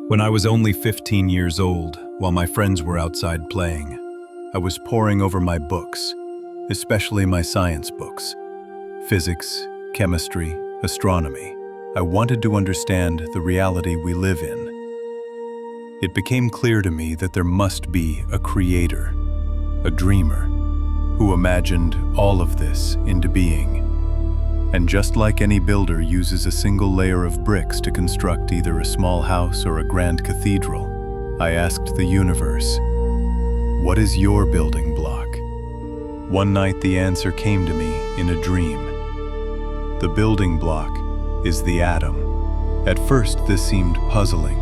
When I was only 15 years old, while my friends were outside playing, I was poring over my books, especially my science books. Physics, chemistry, astronomy. I wanted to understand the reality we live in. It became clear to me that there must be a creator, a dreamer, who imagined all of this into being. And just like any builder uses a single layer of bricks to construct either a small house or a grand cathedral, I asked the universe, "What is your building block?" One night the answer came to me in a dream. The building block is the atom. At first this seemed puzzling,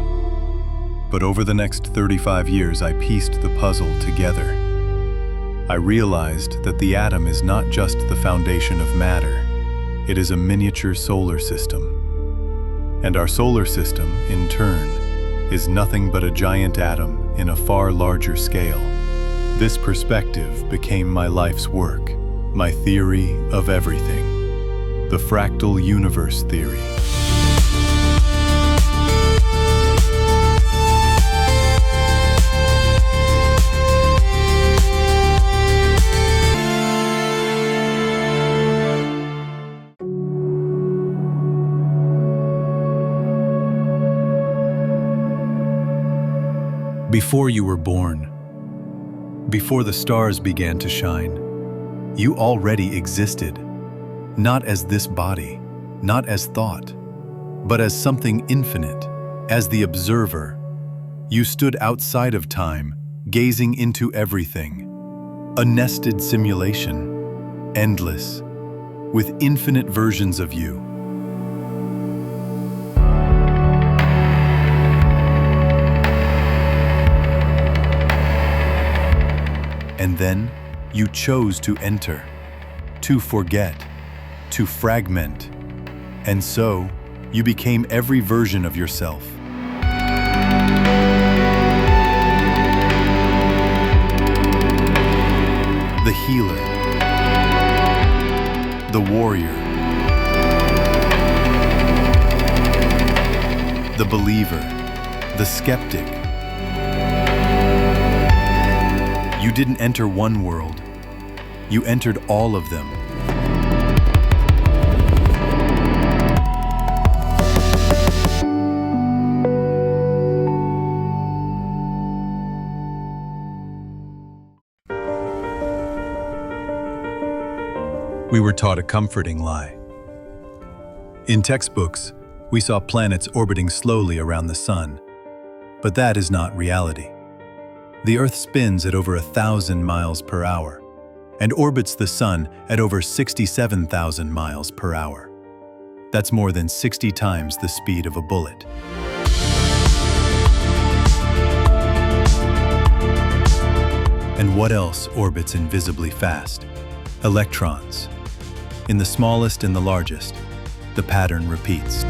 but over the next 35 years I pieced the puzzle together. I realized that the atom is not just the foundation of matter. It is a miniature solar system. And our solar system, in turn, is nothing but a giant atom in a far larger scale. This perspective became my life's work, my theory of everything, the Fractal Universe Theory. Before you were born, before the stars began to shine, you already existed, not as this body, not as thought, but as something infinite, as the observer. You stood outside of time, gazing into everything, a nested simulation, endless, with infinite versions of you. And then you chose to enter, to forget, to fragment, and so you became every version of yourself. The healer, the warrior, the believer, the skeptic. You didn't enter one world, you entered all of them. We were taught a comforting lie. In textbooks, we saw planets orbiting slowly around the sun, but that is not reality. The Earth spins at over 1,000 miles per hour and orbits the Sun at over 67,000 miles per hour. That's more than 60 times the speed of a bullet. And what else orbits invisibly fast? Electrons. In the smallest and the largest, the pattern repeats.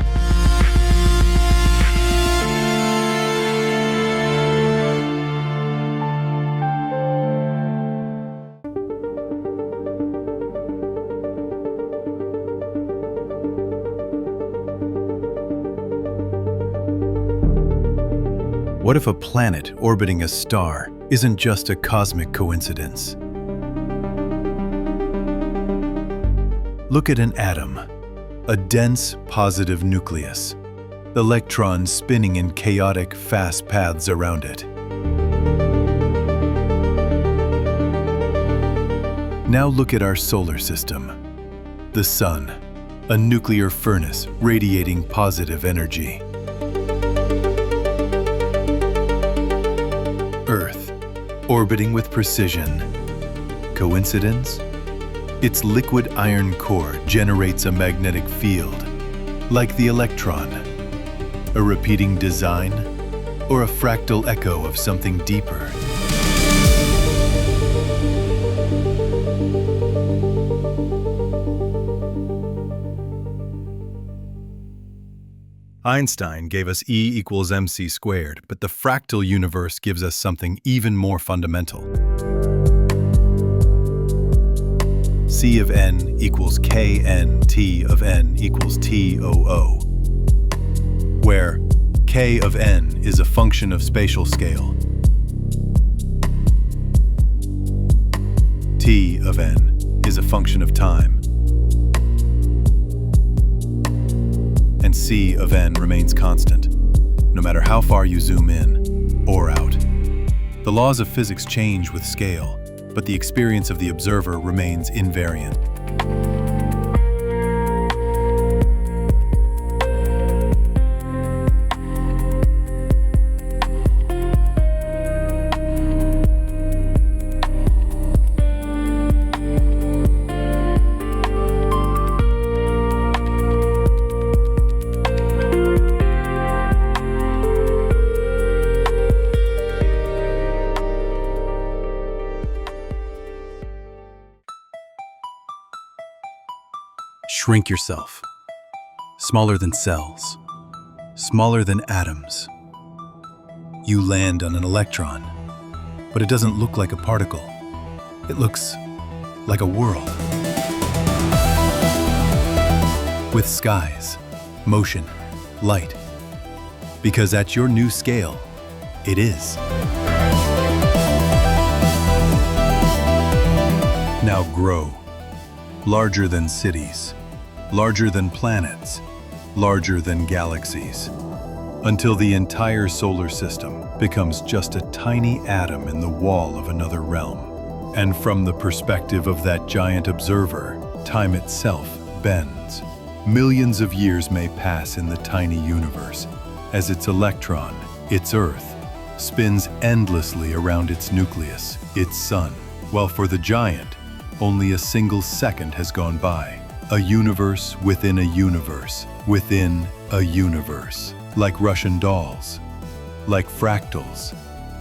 What if a planet orbiting a star isn't just a cosmic coincidence? Look at an atom, a dense, positive nucleus, electrons spinning in chaotic, fast paths around it. Now look at our solar system, the Sun, a nuclear furnace radiating positive energy. Earth, orbiting with precision. Coincidence? Its liquid iron core generates a magnetic field, like the electron. A repeating design, or a fractal echo of something deeper. Einstein gave us E equals mc squared, but the fractal universe gives us something even more fundamental. C of n equals kn T of n equals TOO, where K of n is a function of spatial scale. T of n is a function of time. And C of n remains constant, no matter how far you zoom in or out. The laws of physics change with scale, but the experience of the observer remains invariant. Shrink yourself. Smaller than cells. Smaller than atoms. You land on an electron, but it doesn't look like a particle. It looks like a world. With skies, motion, light. Because at your new scale, it is. Now grow. Larger than cities. Larger than planets, larger than galaxies, until the entire solar system becomes just a tiny atom in the wall of another realm. And from the perspective of that giant observer, time itself bends. Millions of years may pass in the tiny universe, as its electron, its Earth, spins endlessly around its nucleus, its sun, while for the giant, only a single second has gone by. A universe within a universe, within a universe. Like Russian dolls, like fractals,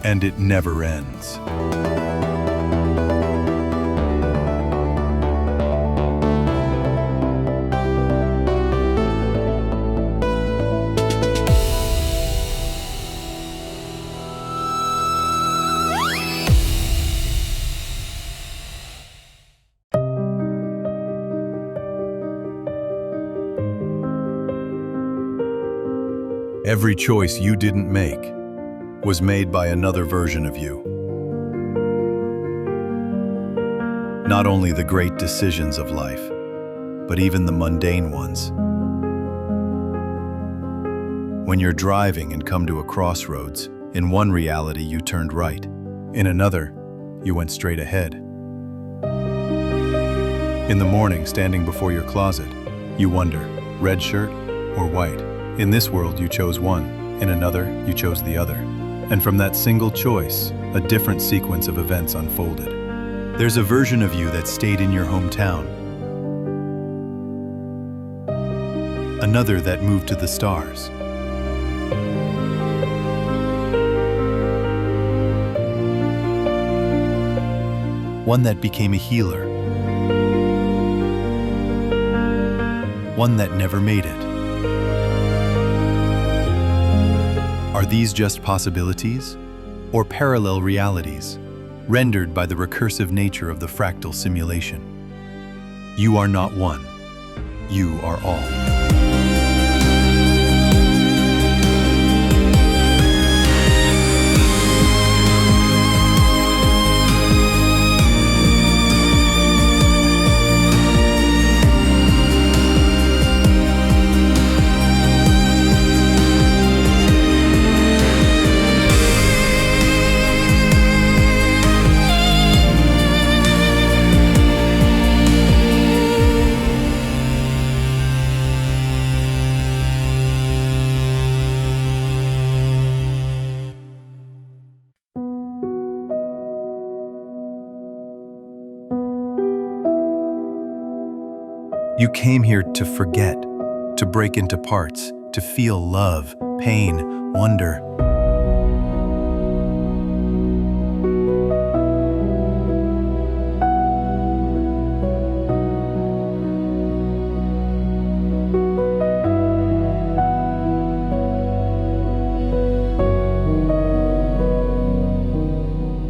and it never ends. Every choice you didn't make was made by another version of you. Not only the great decisions of life, but even the mundane ones. When you're driving and come to a crossroads, in one reality you turned right, in another, you went straight ahead. In the morning, standing before your closet, you wonder, red shirt or white? In this world, you chose one. In another, you chose the other. And from that single choice, a different sequence of events unfolded. There's a version of you that stayed in your hometown. Another that moved to the stars. One that became a healer. One that never made it. Are these just possibilities, or parallel realities, rendered by the recursive nature of the fractal simulation? You are not one. You are all. You came here to forget, to break into parts, to feel love, pain, wonder.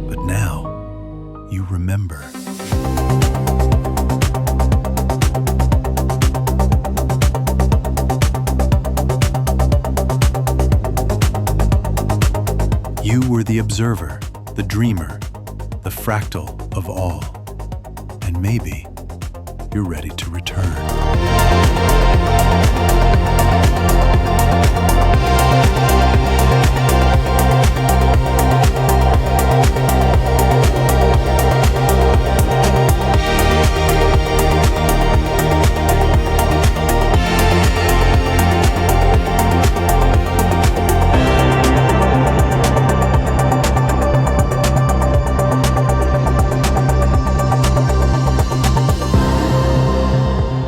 But now, you remember. You were the observer, the dreamer, the fractal of all. And maybe you're ready to return.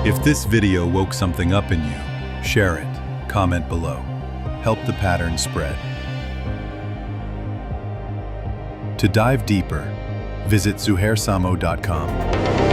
If this video woke something up in you, share it, comment below. Help the pattern spread. To dive deeper, visit zuhairsamo.com.